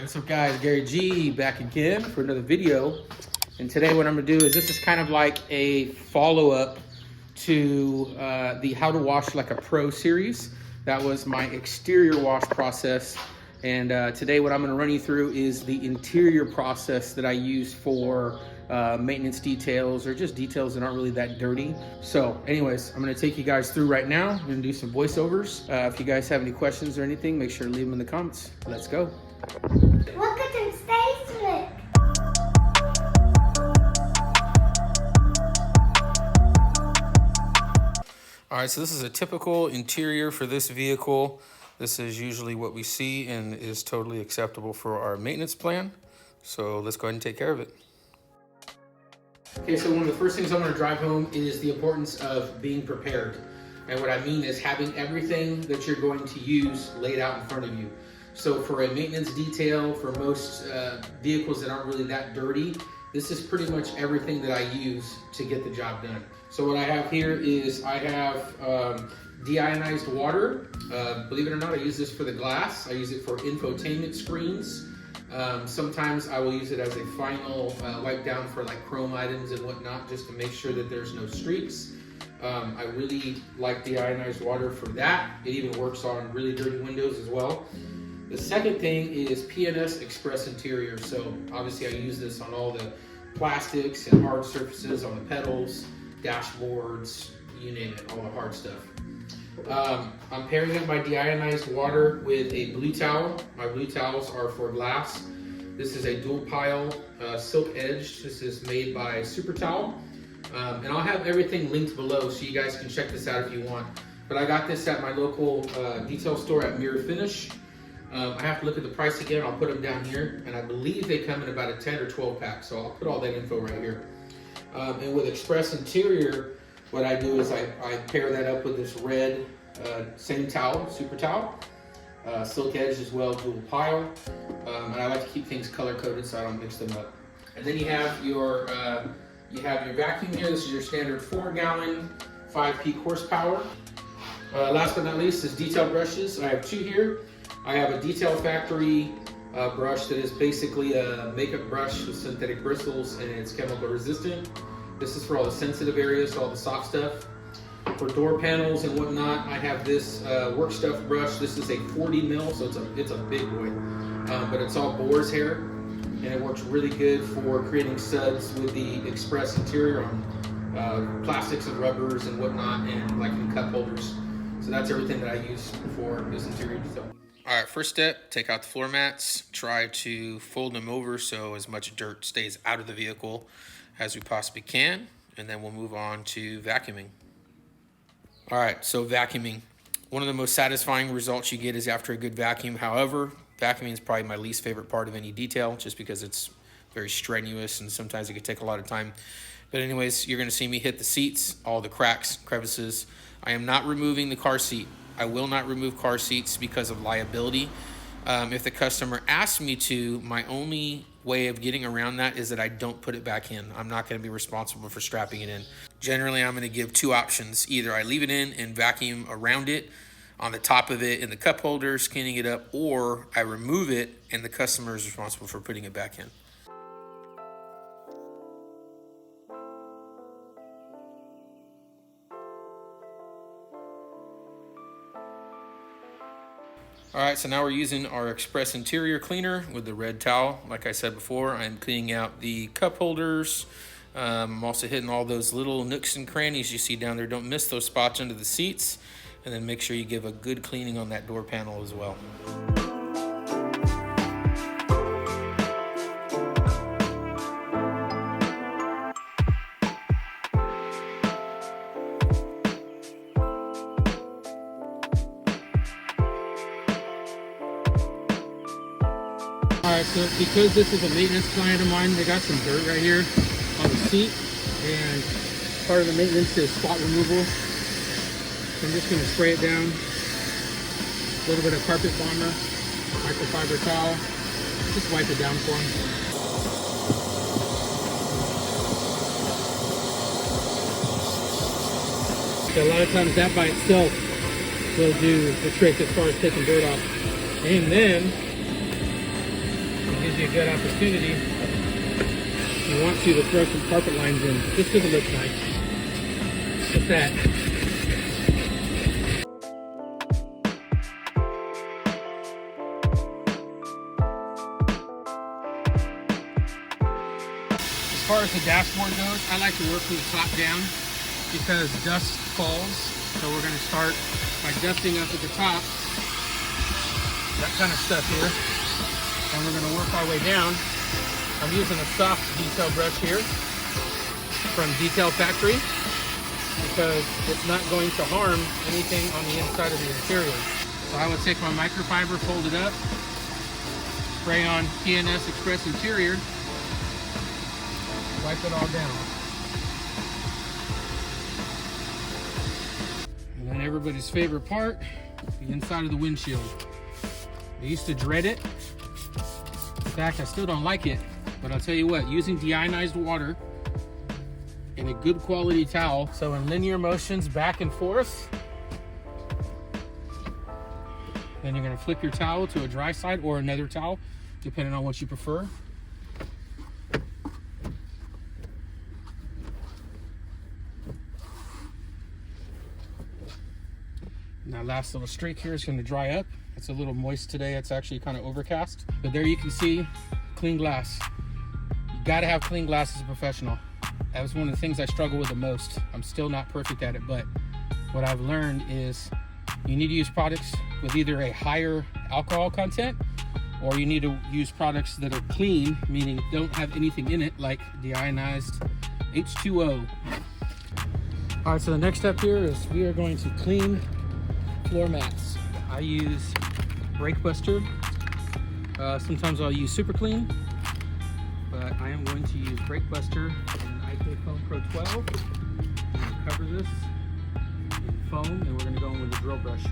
What's up guys, Gary G back again for another video. And today what I'm gonna do is, this is kind of like a follow-up to the How to Wash Like a Pro series. That was my exterior wash process. And today what I'm gonna run you through is the interior process that I use for maintenance details, or just details that aren't really that dirty. So anyways, I'm gonna take you guys through right now. I'm gonna do some voiceovers. If you guys have any questions or anything, make sure to leave them in the comments. Let's go. Look at them Facebook. All right, so this is a typical interior for this vehicle. This is usually what we see and is totally acceptable for our maintenance plan. So let's go ahead and take care of it. Okay, so one of the first things I want to drive home is the importance of being prepared. And what I mean is having everything that you're going to use laid out in front of you. So for a maintenance detail, for most vehicles that aren't really that dirty, this is pretty much everything that I use to get the job done. So what I have here is I have deionized water. Believe it or not, I use this for the glass. I use it for infotainment screens. Sometimes I will use it as a final wipe down for like chrome items and whatnot, just to make sure that there's no streaks. I really like deionized water for that. It even works on really dirty windows as well. The second thing is P&S Express Interior. So obviously I use this on all the plastics and hard surfaces, on the pedals, dashboards, you name it, all the hard stuff. I'm pairing up my deionized water with a blue towel. My blue towels are for glass. This is a dual pile silk edged. This is made by Super Towel. And I'll have everything linked below so you guys can check this out if you want. But I got this at my local detail store at Mirror Finish. I have to look at the price again. I'll put them down here, and I believe they come in about a 10 or 12 pack, so I'll put all that info right here. And with Express Interior, what I do is I pair that up with this red same towel, Super Towel, silk edge as well, dual pile, and I like to keep things color coded so I don't mix them up. And then you have your vacuum here. This is your standard 4-gallon, 5 peak horsepower. Last but not least is detail brushes. I have 2 here. I have a Detail Factory brush that is basically a makeup brush with synthetic bristles, and it's chemical resistant. This is for all the sensitive areas, all the soft stuff. For door panels and whatnot, I have this Work Stuff brush. This is a 40 mil, so it's a big boy, but it's all boar's hair, and it works really good for creating suds with the Express Interior on plastics and rubbers and whatnot, and like in cup holders. So that's everything that I use for this interior detail. All right, first step, take out the floor mats. Try to fold them over so as much dirt stays out of the vehicle as we possibly can. And then we'll move on to vacuuming. All right, so vacuuming. One of the most satisfying results you get is after a good vacuum. However, vacuuming is probably my least favorite part of any detail, just because it's very strenuous and sometimes it can take a lot of time. But anyways, you're gonna see me hit the seats, all the cracks, crevices. I am not removing the car seat. I will not remove car seats because of liability. If the customer asks me to, my only way of getting around that is that I don't put it back in. I'm not going to be responsible for strapping it in. Generally, I'm going to give 2 options. Either I leave it in and vacuum around it, on the top of it in the cup holders, cleaning it up, or I remove it and the customer is responsible for putting it back in. All right, so now we're using our Express Interior cleaner with the red towel. Like I said before, I'm cleaning out the cup holders. I'm also hitting all those little nooks and crannies you see down there. Don't miss those spots under the seats. And then make sure you give a good cleaning on that door panel as well. Alright, so because this is a maintenance client of mine, they got some dirt right here on the seat, and part of the maintenance is spot removal. So I'm just going to spray it down. A little bit of carpet bomber, microfiber towel, just wipe it down for them. So a lot of times that by itself will do the trick as far as taking dirt off. And then gives you a good opportunity, if you want to throw some carpet lines in, just because it looks nice. Look at that. As far as the dashboard goes, I like to work from the top down because dust falls. So we're going to start by dusting up at the top, that kind of stuff here, and we're going to work our way down. I'm using a soft detail brush here from Detail Factory because it's not going to harm anything on the inside of the interior. So I would take my microfiber, fold it up, spray on PNS Express Interior, wipe it all down. And then everybody's favorite part, the inside of the windshield. I used to dread it. In fact, I still don't like it, but I'll tell you what, using deionized water and a good quality towel, so in linear motions back and forth, then you're gonna flip your towel to a dry side or another towel, depending on what you prefer. Now last little streak here is going to dry up. It's a little moist today. It's actually kind of overcast. But there you can see clean glass. You got to have clean glass as a professional. That was one of the things I struggle with the most. I'm still not perfect at it, but what I've learned is you need to use products with either a higher alcohol content or you need to use products that are clean, meaning don't have anything in it, like deionized H2O. All right, so the next step here is we are going to clean floor mats. I use Brake Buster. Sometimes I'll use Super Clean, but I am going to use Brake Buster in IK Foam Pro 12. I'm going to cover this in foam, and we're going to go in with the drill brush.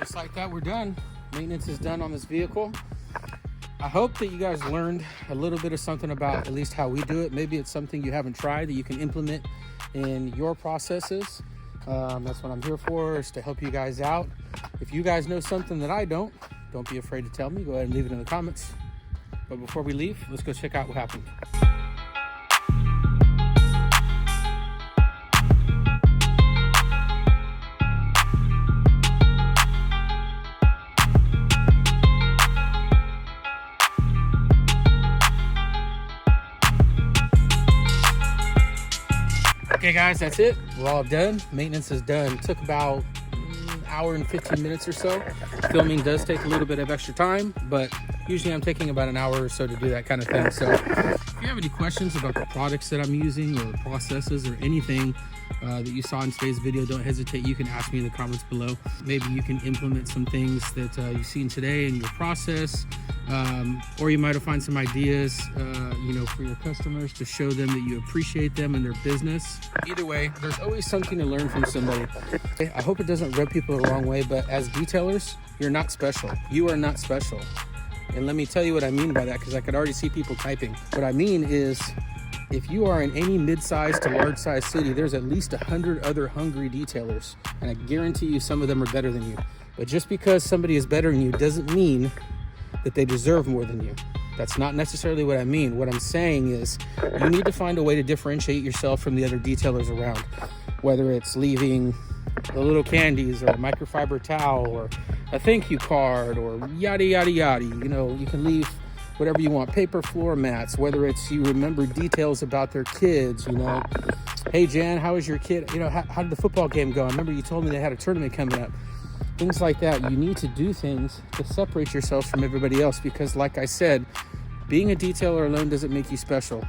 Just like that, we're done. Maintenance is done on this vehicle. I hope that you guys learned a little bit of something about at least how we do it. Maybe it's something you haven't tried that you can implement in your processes. That's what I'm here for, is to help you guys out. If you guys know something that I don't be afraid to tell me. Go ahead and leave it in the comments. But before we leave, let's go check out what happened. Okay guys, that's it. We're all done. Maintenance is done. Took about an hour and 15 minutes or so. Filming does take a little bit of extra time, but usually I'm taking about an hour or so to do that kind of thing. So if you have any questions about the products that I'm using or processes or anything that you saw in today's video, don't hesitate. You can ask me in the comments below. Maybe you can implement some things that you've seen today in your process, or you might have found some ideas for your customers to show them that you appreciate them and their business. Either way, there's always something to learn from somebody. I hope it doesn't rub people the wrong way, but as detailers, you're not special. You are not special. And let me tell you what I mean by that, because I could already see people typing. What I mean is, if you are in any mid-sized to large-sized city, there's at least 100 other hungry detailers, and I guarantee you some of them are better than you. But just because somebody is better than you doesn't mean that they deserve more than you. That's not necessarily what I mean. What I'm saying is you need to find a way to differentiate yourself from the other detailers around, whether it's leaving the little candies or a microfiber towel or a thank you card or yada, yada, yada. You can leave whatever you want, paper floor mats, whether it's you remember details about their kids, Hey Jan, how was your kid? How did the football game go? I remember you told me they had a tournament coming up. Things like that. You need to do things to separate yourselves from everybody else, because like I said, being a detailer alone doesn't make you special.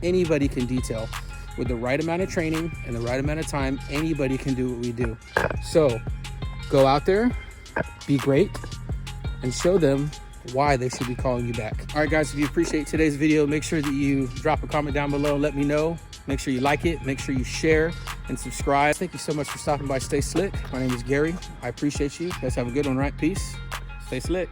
Anybody can detail. With the right amount of training and the right amount of time, anybody can do what we do. So go out there, be great, and show them why they should be calling you back. All right, guys, if you appreciate today's video, make sure that you drop a comment down below and let me know. Make sure you like it, make sure you share and subscribe. Thank you so much for stopping by Stay Slick. My name is Gary. I appreciate you. You guys have a good one, right? Peace. Stay slick.